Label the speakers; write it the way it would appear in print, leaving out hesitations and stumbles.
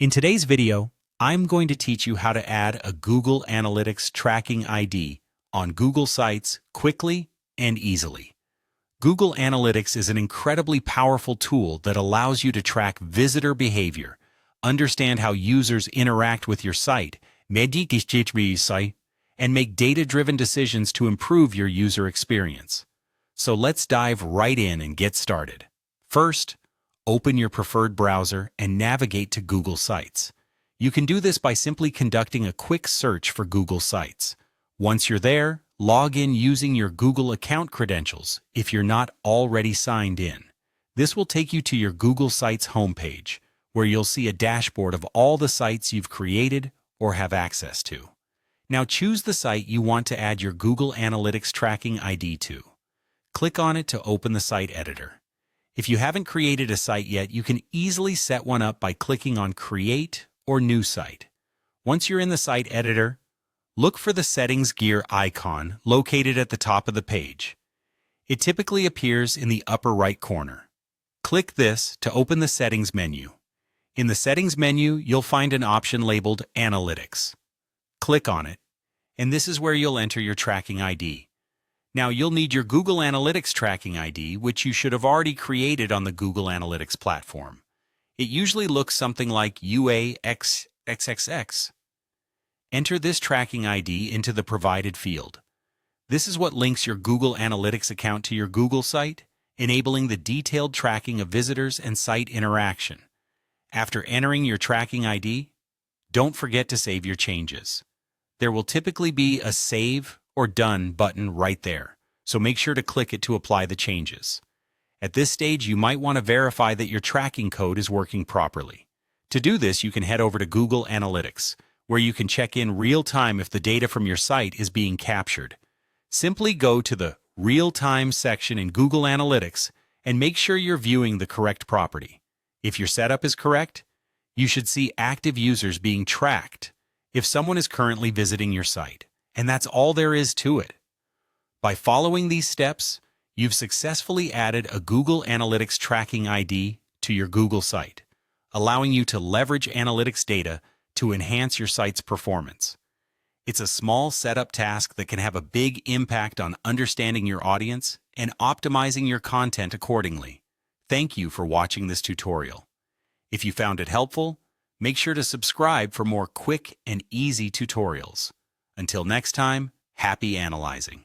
Speaker 1: In today's video, I'm going to teach you how to add a Google Analytics tracking ID on Google Sites quickly and easily. Google Analytics is an incredibly powerful tool that allows you to track visitor behavior, understand how users interact with your site, and make data-driven decisions to improve your user experience. So let's dive right in and get started. First, open your preferred browser and navigate to Google Sites. You can do this by simply conducting a quick search for Google Sites. Once you're there, log in using your Google account credentials if you're not already signed in. This will take you to your Google Sites homepage, where you'll see a dashboard of all the sites you've created or have access to. Now choose the site you want to add your Google Analytics tracking ID to. Click on it to open the site editor. If you haven't created a site yet, you can easily set one up by clicking on Create or New Site. Once you're in the site editor, look for the Settings gear icon located at the top of the page. It typically appears in the upper right corner. Click this to open the Settings menu. In the Settings menu, you'll find an option labeled Analytics. Click on it, and this is where you'll enter your tracking ID. Now, you'll need your Google Analytics tracking ID, which you should have already created on the Google Analytics platform. It usually looks something like UAXXXX. Enter this tracking ID into the provided field. This is what links your Google Analytics account to your Google site, enabling the detailed tracking of visitors and site interaction. After entering your tracking ID, don't forget to save your changes. There will typically be a Save or Done button right there, so make sure to click it to apply the changes. At this stage, you might want to verify that your tracking code is working properly. To do this, you can head over to Google Analytics, where you can check in real-time if the data from your site is being captured. Simply go to the Real-Time section in Google Analytics and make sure you're viewing the correct property. If your setup is correct, you should see active users being tracked if someone is currently visiting your site. And that's all there is to it. By following these steps, you've successfully added a Google Analytics tracking ID to your Google site, allowing you to leverage analytics data to enhance your site's performance. It's a small setup task that can have a big impact on understanding your audience and optimizing your content accordingly. Thank you for watching this tutorial. If you found it helpful, make sure to subscribe for more quick and easy tutorials. Until next time, happy analyzing.